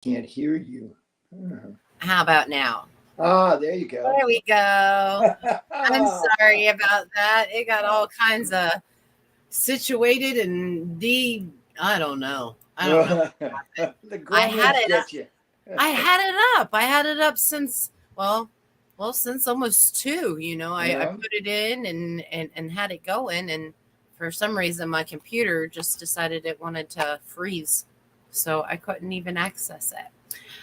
Can't hear you. Uh, How about now? There you go. There we go. I'm sorry about that. It got all kinds of situated and I don't know. I don't know what happened. The I had gremlins it get you. I had it up. I had it up since since almost two. I Yeah. put it in and had it going, and for some reason my computer just decided it wanted to freeze, so I couldn't even access it.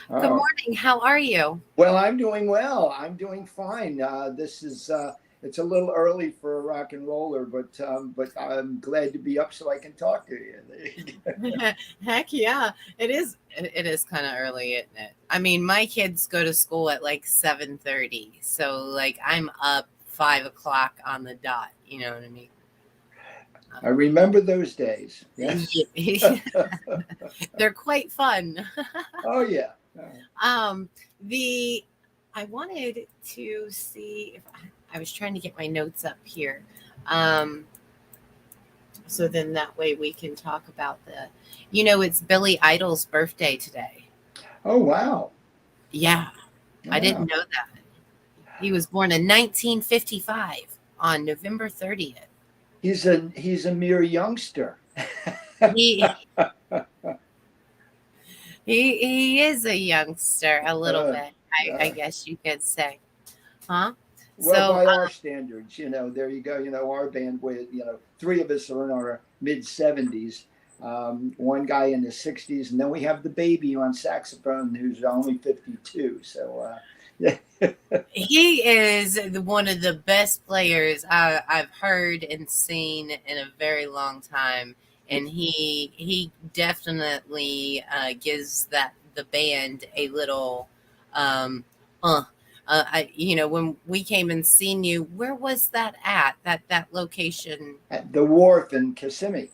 Good Oh. morning. How are you? Well, I'm doing well. I'm doing fine. This is it's a little early for a rock and roller, but I'm glad to be up so I can talk to you. There you go. Heck yeah, it is. It is kind of early, isn't it? I mean, my kids go to school at like 7:30, so like I'm up 5 o'clock on the dot. You know what I mean? I remember those days. Yes. Yeah. They're quite fun. Oh yeah. um, the I wanted to see if I was trying to get my notes up here. Um, so then that way we can talk about it's Billy Idol's birthday today. Oh wow. Yeah, I didn't Wow. know that. He was born in 1955 on November 30th. He's a mere youngster. He he is a youngster a little Uh, bit, I uh, guess you could say. Huh? well, So, by our standards, there you go. Our band with three of us are in our mid 70s. One guy in his 60s, and then we have the baby on saxophone who's only 52. So, yeah. he is one of the best players I've heard and seen in a very long time, and he definitely gives that the band a little. Um, uh, when we came and seen you, where was that at? That location? At the wharf in Kissimmee.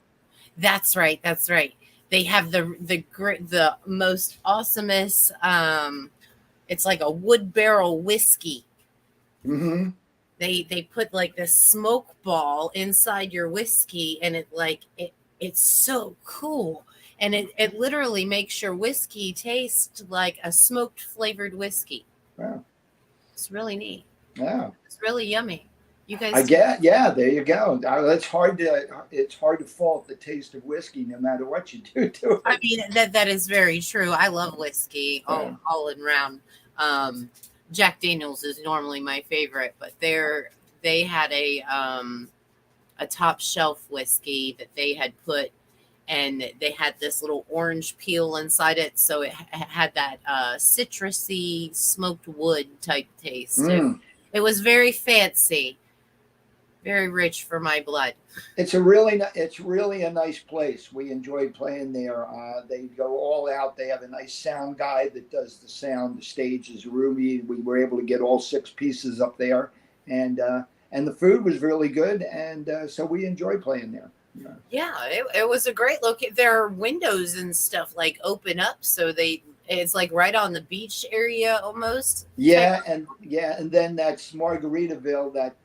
That's right. That's right. They have the most awesomest. It's like a wood barrel whiskey. Hmm. They put like this smoke ball inside your whiskey, and it's so cool, and it literally makes your whiskey taste like a smoked flavored whiskey. Wow. It's really neat. Wow. It's really yummy. You I guys. get, yeah, there you go. It's hard to fault the taste of whiskey no matter what you do to I it. mean, that is very true. I love whiskey Yeah. all in round. um Jack Daniels is normally my favorite, but they had a top shelf whiskey that they had put, and they had this little orange peel inside it, so it had that citrusy smoked wood type taste. it, Mm. it was very fancy, very rich for my blood. It's really a nice place. We enjoyed playing there. They go all out. They have a nice sound guy that does the sound. The stage is roomy. We were able to get all six pieces up there, and the food was really good. And so we enjoyed playing there. Yeah. Yeah, it was a great location. There are windows and stuff like open up, so it's like right on the beach area almost type. And then that's Margaritaville, that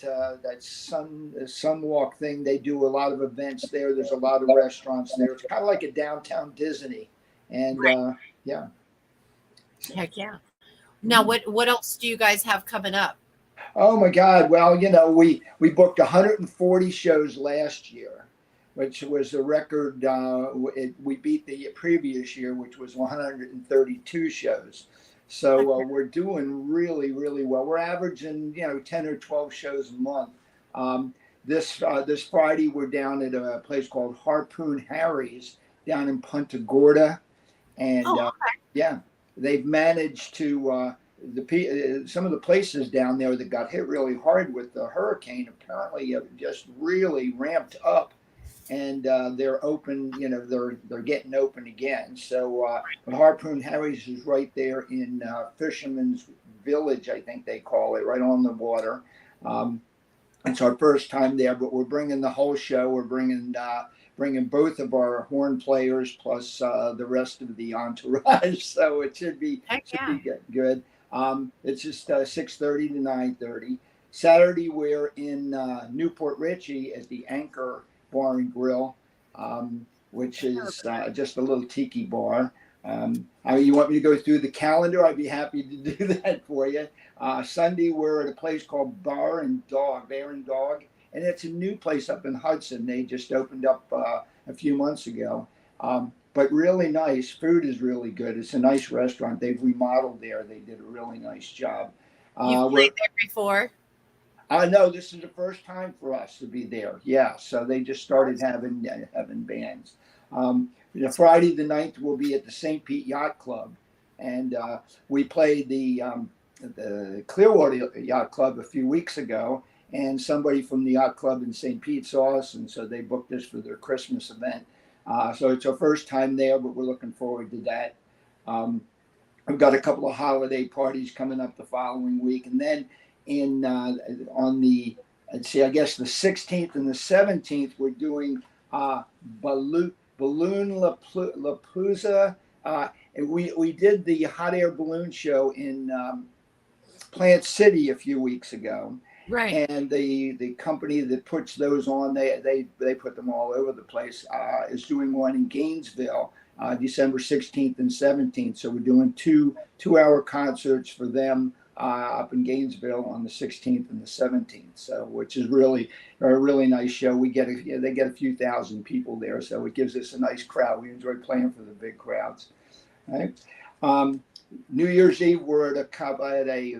Sunwalk thing. They do a lot of events there. There's a lot of restaurants there. It's kind of like a downtown Disney, and Right. yeah. Heck yeah. Now, Mm. what else do you guys have coming up? Oh my God! Well, we booked 140 shows last year, which was a record. We beat the previous year, which was 132 shows. So we're doing really, really well. We're averaging 10 or 12 shows a month. This Friday we're down at a place called Harpoon Harry's down in Punta Gorda, and Oh, yeah, they've managed to some of the places down there that got hit really hard with the hurricane apparently have just really ramped up, and they're open. They're getting open again. So, but Harpoon Harry's is right there in Fisherman's Village, I think they call it, right on the water. Um, it's our first time there, but we're bringing the whole show. We're bringing both of our horn players plus the rest of the entourage. So it should be heck should yeah. be good. It's just 6:30 to 9:30. Saturday we're in Newport Richie at the Anchor Bar and Grill, which is just a little tiki bar. You want me to go through the calendar? I'd be happy to do that for you. Sunday, we're at a place called Bear and Dog, and it's a new place up in Hudson. They just opened up a few months ago. But really nice. Food is really good. It's a nice restaurant. They've remodeled there. They did a really nice job. You've played there before? No, this is the first time for us to be there. Yeah, so they just started having bands. Friday the 9th, we'll be at the St. Pete Yacht Club, and we played the Clearwater Yacht Club a few weeks ago, and somebody from the yacht club in St. Pete saw us, and so they booked us for their Christmas event. So it's our first time there, but we're looking forward to that. We've got a couple of holiday parties coming up the following week, and then on the, I guess the 16th and the 17th, we're doing Balloon Lapalooza. And we did the hot air balloon show in Plant City a few weeks ago. Right. And the company that puts those on, they put them all over the place, is doing one in Gainesville, December 16th and 17th. So we're doing two-hour concerts for them up in Gainesville on the 16th and the 17th. So, which is really a really nice show. They get a few thousand people there, so it gives us a nice crowd. We enjoy playing for the big crowds. Right. New Year's Eve, we're at a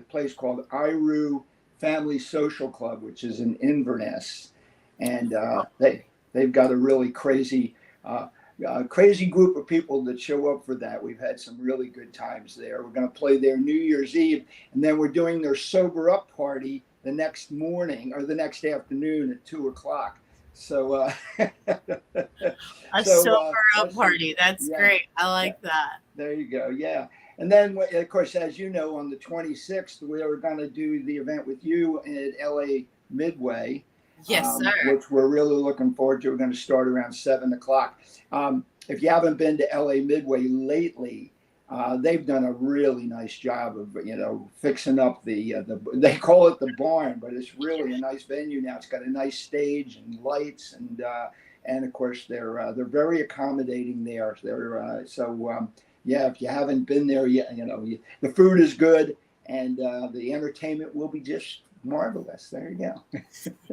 place called Iru Family Social Club, which is in Inverness, and they've got a really crazy group of people that show up for that. We've had some really good times there. We're going to play there New Year's Eve, and then we're doing their sober up party the next morning or the next afternoon at 2:00. So sober up party. That's great. I like that. There you go. Yeah. And then, of course, as you know, on the 26th, we are going to do the event with you at LA Midway. Yes, sir. Which we're really looking forward to. We're going to start around 7:00. If you haven't been to LA Midway lately, they've done a really nice job of, fixing up they call it the barn, but it's really a nice venue now. It's got a nice stage and lights, and of course they're very accommodating there. Yeah, if you haven't been there yet, the food is good, and the entertainment will be just marvelous. There you go.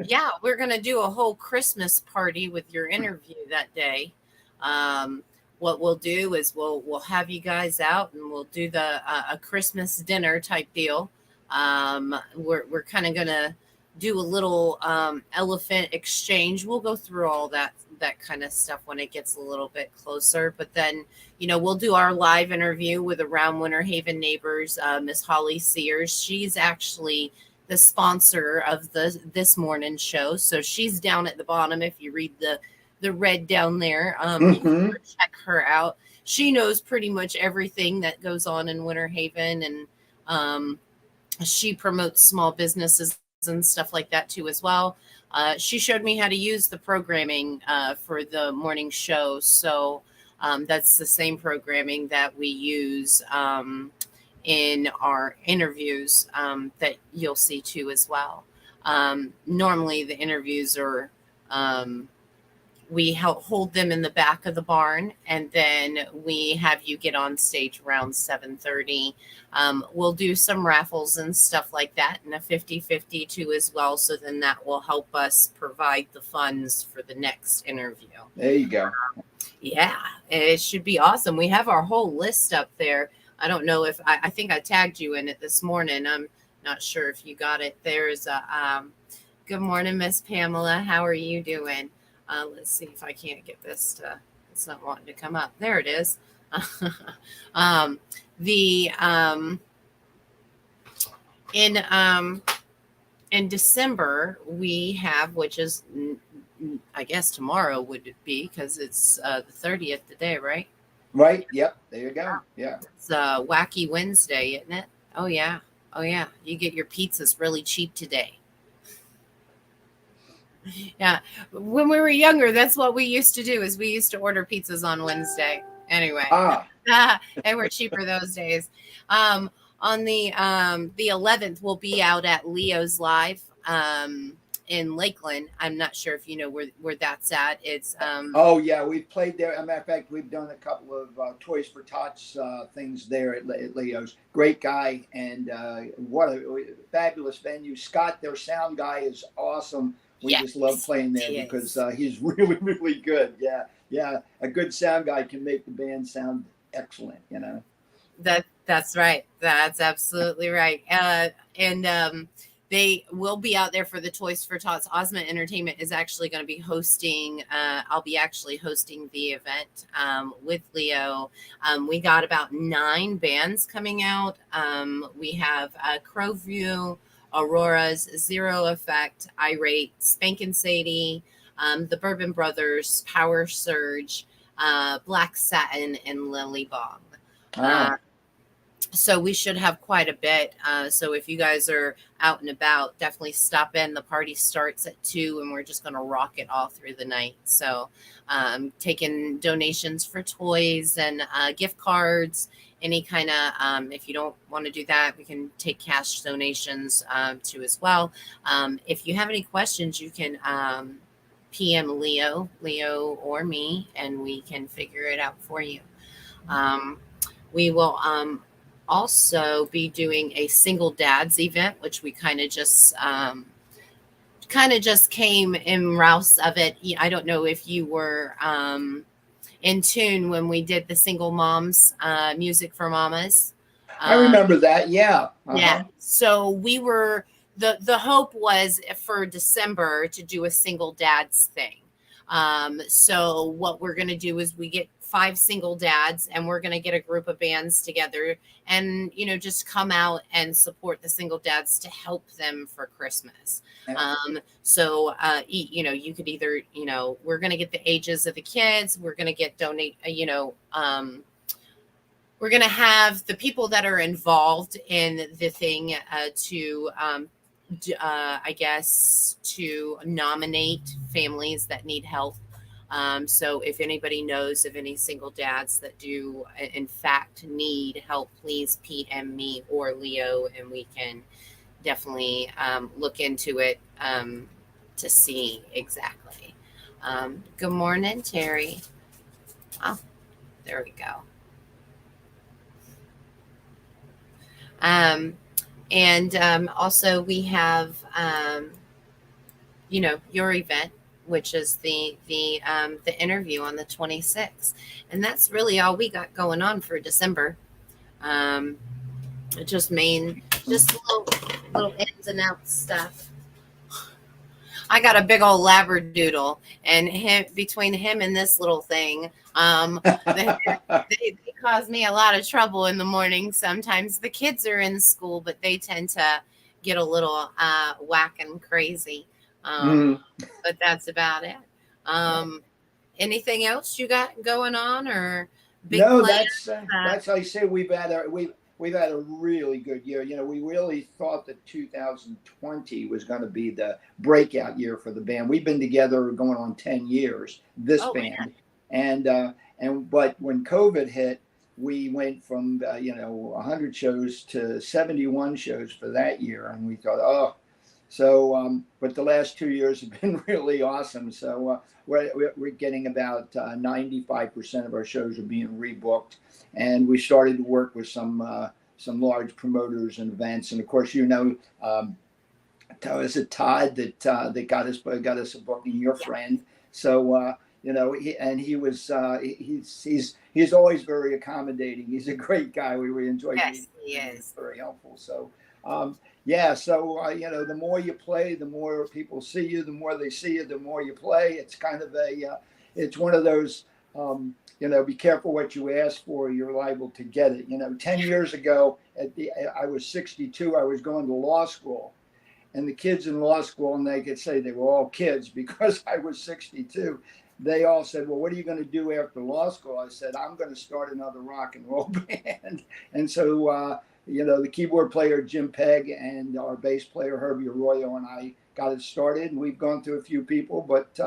Yeah, we're going to do a whole Christmas party with your interview that day. What we'll do is we'll have you guys out, and we'll do a Christmas dinner type deal. We're kind of going to do a little elephant exchange. We'll go through all that kind of stuff when it gets a little bit closer. But then, we'll do our live interview with Around Winter Haven Neighbors, Miss Holly Sears. She's actually the sponsor of this morning show. So she's down at the bottom. If you read the red down there, you can check her out. She knows pretty much everything that goes on in Winter Haven, and she promotes small businesses and stuff like that too as well. She showed me how to use the programming for the morning show. So that's the same programming that we use in our interviews that you'll see too as well. Normally the interviews are, we hold them in the back of the barn, and then we have you get on stage around 7:30. We'll do some raffles and stuff like that, and a 50-50 too as well. So then that will help us provide the funds for the next interview. There you go. Yeah, it should be awesome. We have our whole list up there. I don't know if I think I tagged you in it this morning. I'm not sure if you got it. There's good morning, Miss Pamela. How are you doing? Let's see if I can't get this it's not wanting to come up. There it is. In December we have, which is I guess tomorrow would it be, because it's the 30th today, right? Right. Yep. There you go. Yeah. It's Wacky Wednesday, isn't it? Oh yeah. You get your pizzas really cheap today. Yeah. When we were younger, that's what we used to do, is we used to order pizzas on Wednesday. Anyway, they were cheaper those days. On the 11th, we'll be out at Leo's Live. in Lakeland. I'm not sure if you know where that's at. It's Oh yeah, we've played there. As a matter of fact, we've done a couple of Toys for Tots things there at Leo's. Great guy, and what a fabulous venue. Scott, their sound guy, is awesome. We just love yes, playing there because he's really, really good. Yeah, yeah, a good sound guy can make the band sound excellent. You know. That's right. That's absolutely right. And they will be out there for the Toys for Tots. Osment Entertainment is actually going to be hosting. I'll be actually hosting the event with Leo. We got about 9 bands coming out. We have Crowview, Auroras, Zero Effect, Irate, Spankin' Sadie, the Bourbon Brothers, Power Surge, Black Satin, and Lily Bong. Ah. So we should have quite a bit. So if you guys are out and about, definitely stop in. The party starts at 2 and we're just going to rock it all through the night. So taking donations for toys and gift cards, any kind of, if you don't want to do that, we can take cash donations too as well. If you have any questions, you can PM Leo or me, and we can figure it out for you. We will also be doing a single dads event, which we kind of just came in rouse of it. I don't know if you were in tune when we did the single moms music for mamas. I remember that. Yeah. Yeah. So we were the hope was for December to do a single dads thing. So what we're going to do is we get 5 single dads, and we're going to get a group of bands together and, just come out and support the single dads to help them for Christmas. So, you could either, we're going to get the ages of the kids. We're going to get we're going to have the people that are involved in the thing I guess to nominate families that need help. So if anybody knows of any single dads that do in fact need help, please PM me or Leo, and we can definitely look into it to see exactly. Good morning, Terry. Oh, there we go. And also we have, your event, which is the interview on the 26th. And that's really all we got going on for December. Just little ins and outs stuff. I got a big old labradoodle, and between him and this little thing, they cause me a lot of trouble in the morning. Sometimes the kids are in school, but they tend to get a little whack and crazy. But that's about it. Anything else you got going on, or big plans? That's like I say, we've had a really good year. We really thought that 2020 was going to be the breakout year for the band. We've been together going on 10 years, this band. Yeah. But when COVID hit, we went from 100 shows to 71 shows for that year, and we thought, but the last 2 years have been really awesome. So we're getting about 95% of our shows are being rebooked, and we started to work with some large promoters and events. And of course, is it Todd that got us a booking? Your friend. So he's always very accommodating. He's a great guy. We enjoy. Yes, he is very helpful. So. The more you play, the more people see you. The more they see you, the more you play. It's kind of it's one of those, be careful what you ask for. You're liable to get it. 10 years ago, I was 62. I was going to law school, and the kids in law school, and they could say they were all kids because I was 62. They all said, "Well, what are you going to do after law school?" I said, "I'm going to start another rock and roll band." And so, the keyboard player, Jim Pegg, and our bass player, Herbie Arroyo, and I got it started. And we've gone through a few people, but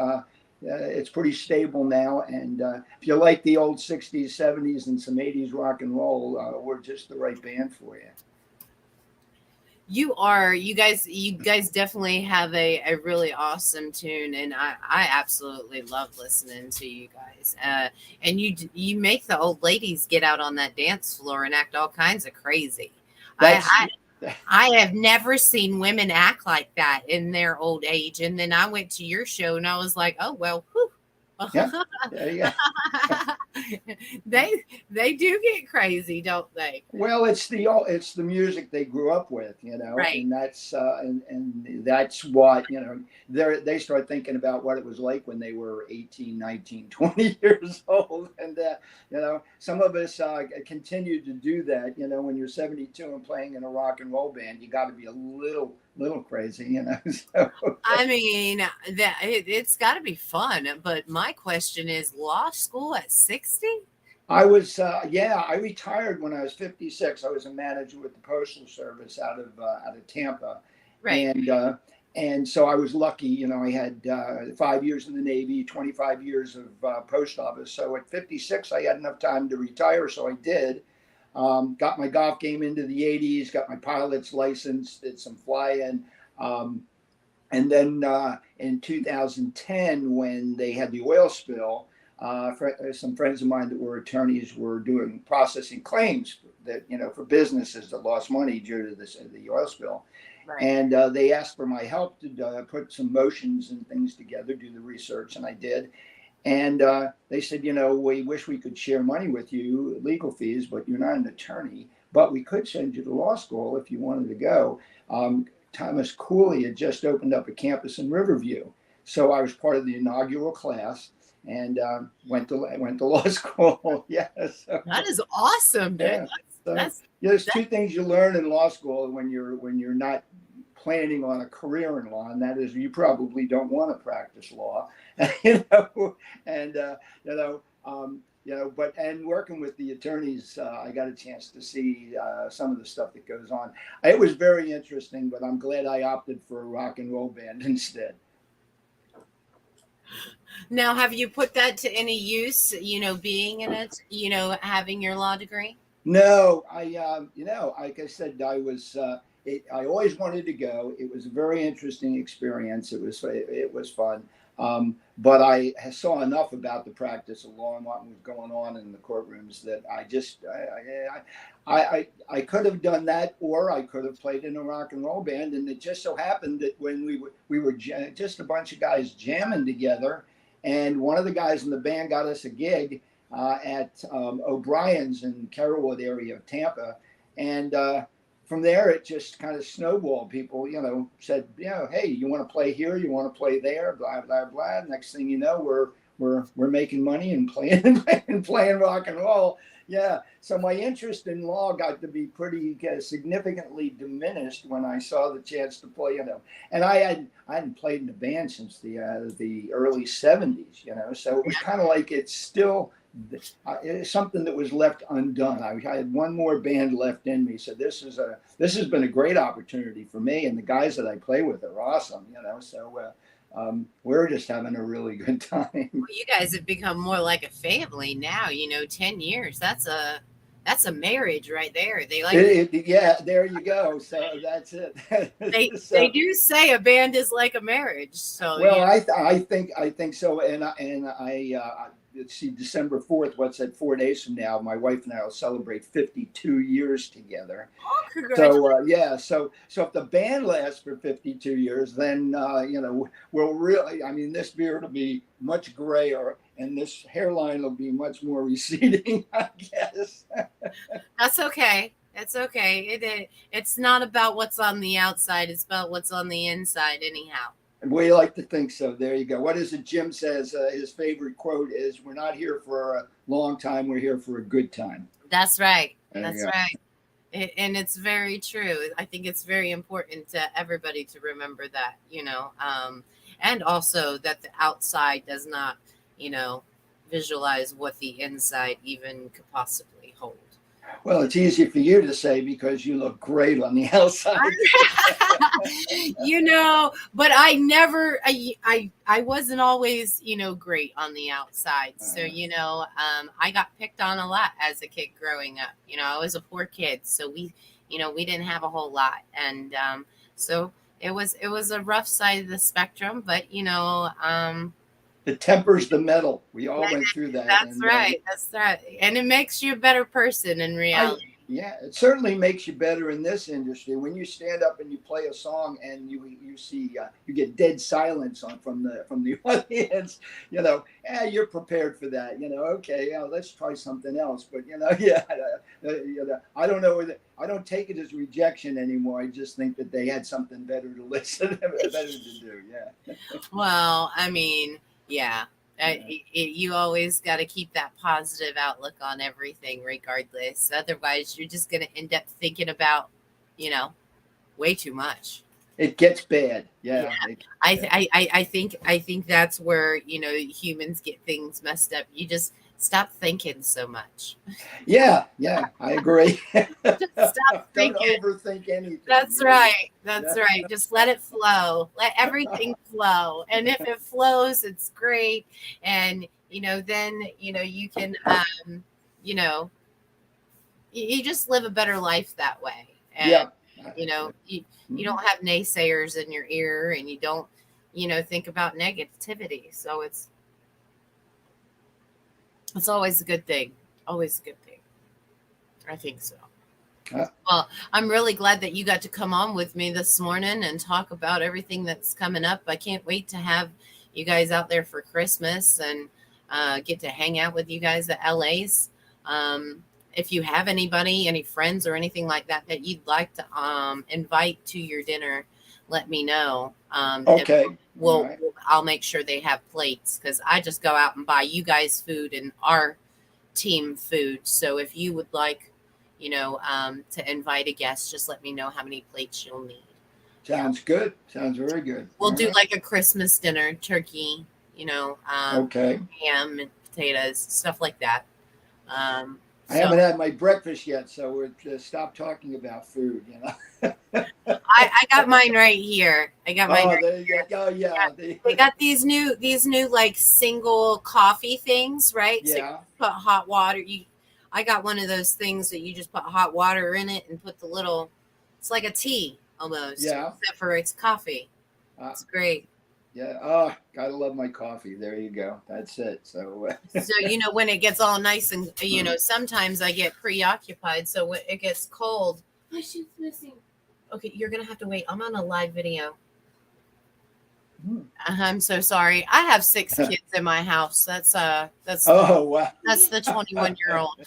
it's pretty stable now. And if you like the old 60s, 70s, and some 80s rock and roll, we're just the right band for you. You guys definitely have a really awesome tune, and I absolutely love listening to you guys. And you make the old ladies get out on that dance floor and act all kinds of crazy. I, That's I have never seen women act like that in their old age. And then I went to your show and I was like, oh well, whew. yeah, yeah. they do get crazy, don't they? Well, it's the music they grew up with, Right. and and that's what they start thinking about what it was like when they were 18, 19, 20 years old, and some of us continue to do that. When you're 72 and playing in a rock and roll band, you got to be a little crazy. So. I mean, it's got to be fun. But my question is, law school at 60? I retired when I was 56. I was a manager with the Postal Service out of Tampa, Right. and so I was lucky. I had 5 years in the Navy, 25 years of post office. So at 56, I had enough time to retire. So I did. Got my golf game into the 80s. Got my pilot's license. Did some fly-in. And then in 2010, when they had the oil spill, some friends of mine that were attorneys were doing processing claims that for businesses that lost money due to the oil spill, Right. and they asked for my help to put some motions and things together, do the research, and I did. And they said, we wish we could share money with you, legal fees, but you're not an attorney. But we could send you to law school if you wanted to go. Thomas Cooley had just opened up a campus in Riverview, so I was part of the inaugural class and went to law school. Yes, yeah, so, That is awesome, dude. yeah. So, That's there's two things you learn in law school when you're not planning on a career in law, and that is you probably don't want to practice law, and but working with the attorneys, I got a chance to see some of the stuff that goes on. It was very interesting, but I'm glad I opted for a rock and roll band instead. Now, have you put that to any use, being in it, having your law degree? No, like I said, I always wanted to go. It was a very interesting experience. It was fun. But I saw enough about the practice of law and what was going on in the courtrooms that I could have done that, or I could have played in a rock and roll band. And it just so happened that when we were just a bunch of guys jamming together, and one of the guys in the band got us a gig at O'Brien's in Carrollwood area of Tampa, and from there it just kind of snowballed. People, said, hey, you want to play here? You want to play there? Blah blah blah. Next thing you know, we're making money and playing rock and roll. Yeah. So my interest in law got to be pretty significantly diminished when I saw the chance to play. And I hadn't played in a band since the early '70s. So it was kind of like it's still. It's something that was left undone. I had one more band left in me, so this has been a great opportunity for me, and the guys that I play with are awesome. So we're just having a really good time. Well, you guys have become more like a family now. 10 years. That's a marriage right there. Yeah, there you go. So that's it. They do say a band is like a marriage. So well, I think so, and I let's see, December 4th, what's that, 4 days from now, my wife and I will celebrate 52 years together. Oh, congratulations. So if the band lasts for 52 years, then, we'll really, this beard will be much grayer and this hairline will be much more receding, I guess. That's okay. It's okay. It's not about what's on the outside. It's about what's on the inside anyhow. We like to think so. There you go. What is it? Jim says his favorite quote is, "We're not here for a long time. We're here for a good time." That's right. That's right. And it's very true. I think it's very important to everybody to remember that, and also that the outside does not, visualize what the inside even could possibly hold. Well, it's easy for you to say because you look great on the outside. But I never, I wasn't always, great on the outside. So, I got picked on a lot as a kid growing up. I was a poor kid, so we didn't have a whole lot, and so it was a rough side of the spectrum. But It tempers the metal. We all went through that. that's right. That's right. And it makes you a better person in reality. Yeah, it certainly makes you better in this industry. When you stand up and you play a song and you see you get dead silence from the audience, you're prepared for that. Okay, let's try something else. But I don't know. I don't take it as rejection anymore. I just think that they had something better to listen, better to do. Yeah. Well, I mean, yeah. You always got to keep that positive outlook on everything, regardless. Otherwise, you're just going to end up thinking about, way too much. It gets bad. Yeah. I think that's where humans get things messed up. You just stop thinking so much. Yeah, I agree. Just stop Don't thinking. overthink anything. That's right. That's right. Just let it flow. Let everything flow. And if it flows, it's great. And then you can you just live a better life that way. And Yeah. you don't have naysayers in your ear, and you don't think about negativity. So it's always a good thing. Always a good thing. I think so. Well, I'm really glad that you got to come on with me this morning and talk about everything that's coming up. I can't wait to have you guys out there for Christmas and get to hang out with you guys at LA's. If you have any friends or anything like that you'd like to invite to your dinner, let me know. Okay. I'll make sure they have plates, because I just go out and buy you guys food and our team food. So if you would like, to invite a guest, just let me know how many plates you'll need. Sounds good. Sounds very good. We'll do like a Christmas dinner, turkey, okay. ham and potatoes, stuff like that. I haven't had my breakfast yet, so we'll stop talking about food. I got mine right here. I got mine. There you go. Oh, yeah. They got these new like single coffee things, right? Yeah. So you put hot water. I got one of those things that you just put hot water in it and put the little. It's like a tea almost. Yeah. Except for it's coffee. It's great. Yeah. Oh, gotta love my coffee. There you go. That's it. So. So when it gets all nice and sometimes I get preoccupied. So when it gets cold, my shoe's missing. Okay, you're gonna have to wait. I'm on a live video. I'm so sorry. I have 6 kids in my house. That's Oh wow. That's the 21-year-old.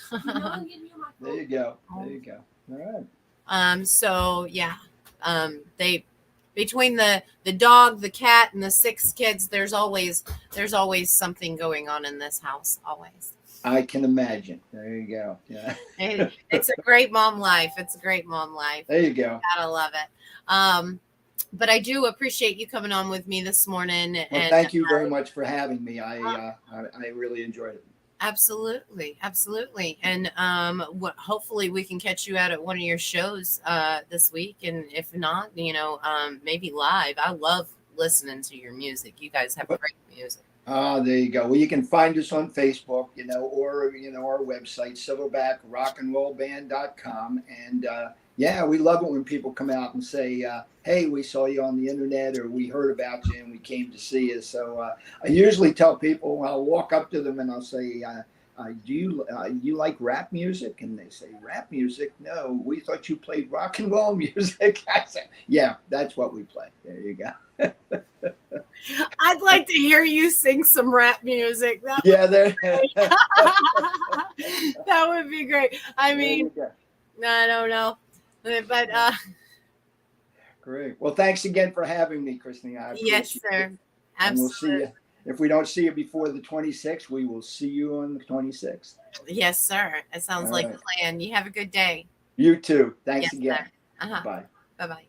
There you go. All right. So yeah. They between the dog, the cat, and the 6 kids, there's always something going on in this house. Always. I can imagine. There you go. Yeah. It's a great mom life. It's a great mom life. There you go. Gotta love it. But I do appreciate you coming on with me this morning. Well, and thank you very much for having me. I really enjoyed it. Absolutely. And hopefully we can catch you out at one of your shows this week. And if not, maybe live. I love listening to your music. You guys have great music. There you go. Well, you can find us on Facebook, or our website, silverbackrockandrollband.com. And we love it when people come out and say, hey, we saw you on the internet, or we heard about you and we came to see you. So I usually tell people, I'll walk up to them and I'll say, do you like rap music? And they say, rap music? No, we thought you played rock and roll music. I say, yeah, that's what we play. There you go. I'd like to hear you sing some rap music. That would be great. I mean, I don't know. But great. Well, thanks again for having me, Christine. I appreciate yes, sir. it. Absolutely. And we'll see you. If we don't see you before the 26th, we will see you on the 26th. Yes, sir. It sounds like a plan. You have a good day. You too. Thanks again. Sir. Bye. Bye-bye.